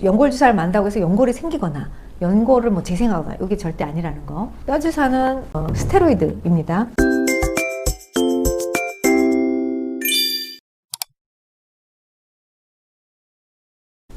연골 주사를 만다고 해서 연골이 생기거나 연골을 뭐 재생하거나 이게 절대 아니라는 거. 뼈 주사는 스테로이드입니다.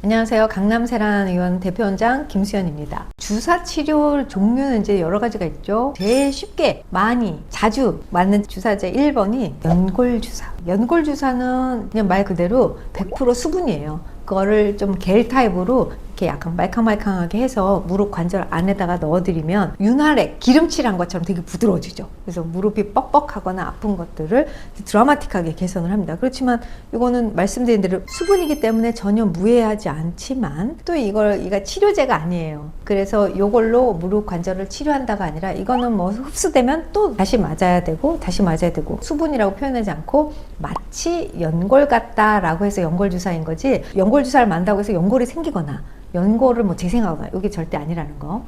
안녕하세요. 강남세란 의원 대표원장 김수현입니다. 주사 치료 종류는 이제 여러 가지가 있죠. 제일 쉽게 많이 자주 맞는 주사제 1번이 연골 주사. 연골 주사는 그냥 말 그대로 100% 수분이에요. 그거를 좀 겔 타입으로 이렇게 약간 말캉말캉하게 해서 무릎 관절 안에다가 넣어드리면 윤활액, 기름칠한 것처럼 되게 부드러워지죠. 그래서 무릎이 뻑뻑하거나 아픈 것들을 드라마틱하게 개선을 합니다. 그렇지만 이거는 말씀드린 대로 수분이기 때문에 전혀 무해하지 않지만 또 이거 치료제가 아니에요. 그래서 이걸로 무릎 관절을 치료한다가 아니라 이거는 뭐 흡수되면 또 다시 맞아야 되고 다시 맞아야 되고 수분이라고 표현하지 않고 마치 연골 같다라고 해서 연골 주사인 거지, 연골 주사를 만다고 해서 연골이 생기거나 연골을 뭐 재생하거나 이게 절대 아니라는 거.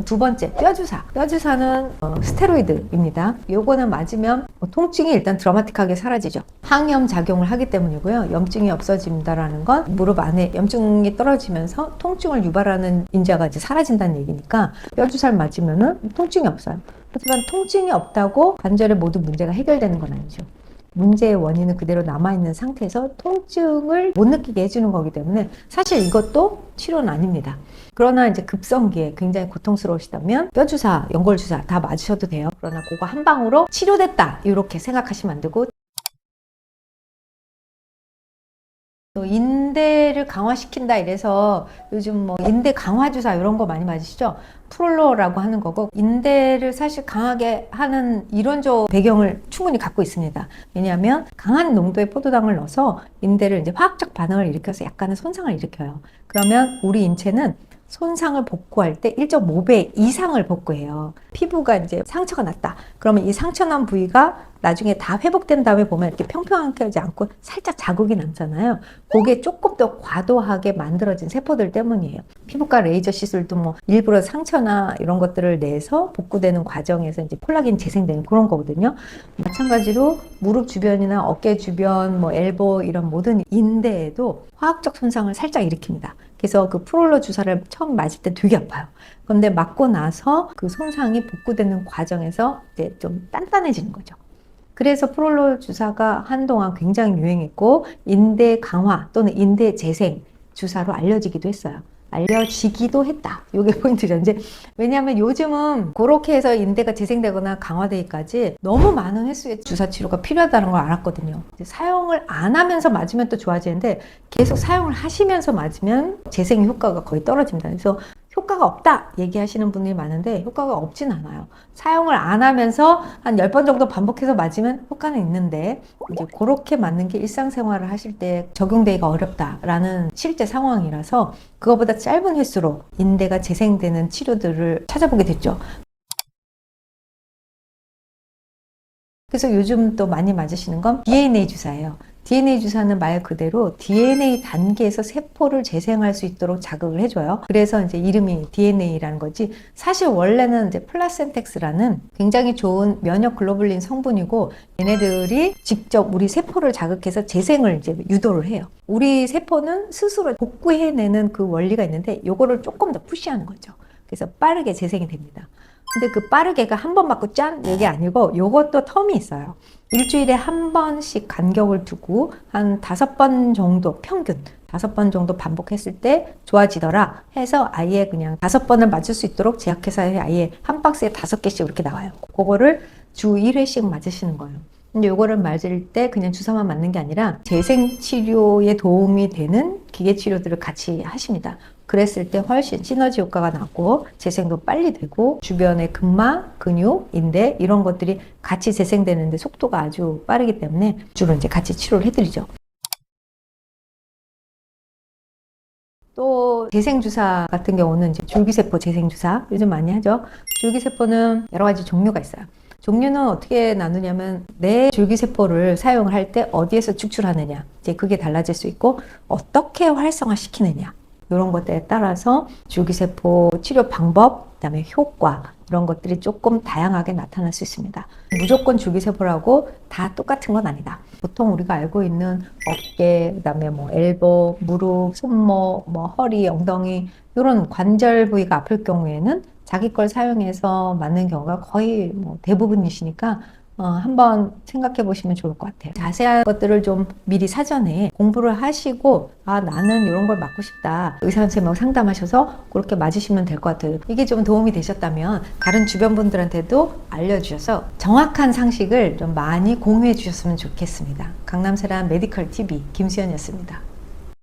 두 번째, 뼈 주사. 뼈 주사는 스테로이드입니다. 요거는 맞으면 통증이 일단 드라마틱하게 사라지죠. 항염 작용을 하기 때문이고요. 염증이 없어진다라는 건 무릎 안에 염증이 떨어지면서 통증을 유발하는 인자가 이제 사라진다는 얘기니까 뼈 주사를 맞으면은 통증이 없어요. 하지만 통증이 없다고 관절에 모두 문제가 해결되는 건 아니죠. 문제의 원인은 그대로 남아있는 상태에서 통증을 못 느끼게 해주는 거기 때문에 사실 이것도 치료는 아닙니다. 그러나 이제 급성기에 굉장히 고통스러우시다면 뼈주사, 연골주사 다 맞으셔도 돼요. 그러나 그거 한 방으로 치료됐다 이렇게 생각하시면 안 되고, 또 인대를 강화시킨다 이래서 요즘 뭐 인대 강화 주사 이런 거 많이 맞으시죠? 프롤로라고 하는 거고, 인대를 사실 강하게 하는 이론적 배경을 충분히 갖고 있습니다. 왜냐하면 강한 농도의 포도당을 넣어서 인대를 이제 화학적 반응을 일으켜서 약간의 손상을 일으켜요. 그러면 우리 인체는 손상을 복구할 때 1.5배 이상을 복구해요. 피부가 이제 상처가 났다. 그러면 이 상처난 부위가 나중에 다 회복된 다음에 보면 이렇게 평평하게 하지 않고 살짝 자국이 남잖아요. 그게 조금 더 과도하게 만들어진 세포들 때문이에요. 피부과 레이저 시술도 뭐 일부러 상처나 이런 것들을 내서 복구되는 과정에서 이제 콜라겐 재생되는 그런 거거든요. 마찬가지로 무릎 주변이나 어깨 주변, 뭐 엘보 이런 모든 인대에도 화학적 손상을 살짝 일으킵니다. 그래서 그 프롤로 주사를 처음 맞을 때 되게 아파요. 그런데 맞고 나서 그 손상이 복구되는 과정에서 이제 좀 단단해지는 거죠. 그래서 프롤로 주사가 한동안 굉장히 유행했고, 인대 강화 또는 인대 재생 주사로 알려지기도 했어요. 알려지기도 했다. 이게 포인트죠. 이제 왜냐하면 요즘은 그렇게 해서 인대가 재생되거나 강화되기까지 너무 많은 횟수의 주사 치료가 필요하다는 걸 알았거든요. 사용을 안 하면서 맞으면 또 좋아지는데 계속 사용을 하시면서 맞으면 재생 효과가 거의 떨어집니다. 그래서 효과가 없다 얘기하시는 분들이 많은데 효과가 없진 않아요. 사용을 안 하면서 한 10번 정도 반복해서 맞으면 효과는 있는데, 이제 그렇게 맞는 게 일상생활을 하실 때 적용되기가 어렵다라는 실제 상황이라서 그거보다 짧은 횟수로 인대가 재생되는 치료들을 찾아보게 됐죠. 그래서 요즘 또 많이 맞으시는 건 DNA 주사예요. DNA 주사는 말 그대로 DNA 단계에서 세포를 재생할 수 있도록 자극을 해줘요. 그래서 이제 이름이 DNA라는 거지, 사실 원래는 이제 플라센텍스라는 굉장히 좋은 면역 글로불린 성분이고, 얘네들이 직접 우리 세포를 자극해서 재생을 이제 유도를 해요. 우리 세포는 스스로 복구해내는 그 원리가 있는데 요거를 조금 더 푸시하는 거죠. 그래서 빠르게 재생이 됩니다. 근데 그 빠르게가 한 번 맞고 짠! 이게 아니고 요것도 텀이 있어요. 일주일에 한 번씩 간격을 두고 한 5번 정도, 평균 5번 정도 반복했을 때 좋아지더라 해서 아예 그냥 5번을 맞을 수 있도록 제약회사에 아예 한 박스에 5개씩 이렇게 나와요. 그거를 주 1회씩 맞으시는 거예요. 근데 요거를 맞을 때 그냥 주사만 맞는 게 아니라 재생 치료에 도움이 되는 기계 치료들을 같이 하십니다. 그랬을 때 훨씬 시너지 효과가 나고 재생도 빨리 되고 주변의 근막, 근육, 인대 이런 것들이 같이 재생되는데 속도가 아주 빠르기 때문에 주로 이제 같이 치료를 해드리죠. 또 재생주사 같은 경우는 이제 줄기세포 재생주사 요즘 많이 하죠. 줄기세포는 여러 가지 종류가 있어요. 종류는 어떻게 나누냐면 내 줄기세포를 사용을 할 때 어디에서 축출하느냐, 이제 그게 달라질 수 있고 어떻게 활성화시키느냐, 이런 것들에 따라서 줄기세포 치료 방법, 그다음에 효과 이런 것들이 조금 다양하게 나타날 수 있습니다. 무조건 줄기세포라고 다 똑같은 건 아니다. 보통 우리가 알고 있는 어깨, 그다음에 뭐 엘보, 무릎, 손목, 뭐 허리, 엉덩이 이런 관절 부위가 아플 경우에는 자기 걸 사용해서 맞는 경우가 거의 뭐 대부분이시니까 한번 생각해 보시면 좋을 것 같아요. 자세한 것들을 좀 미리 사전에 공부를 하시고 나는 이런 걸 맞고 싶다. 의사 선생님하고 상담하셔서 그렇게 맞으시면 될 것 같아요. 이게 좀 도움이 되셨다면 다른 주변 분들한테도 알려주셔서 정확한 상식을 좀 많이 공유해 주셨으면 좋겠습니다. 강남세란 메디컬 TV 김수연이었습니다.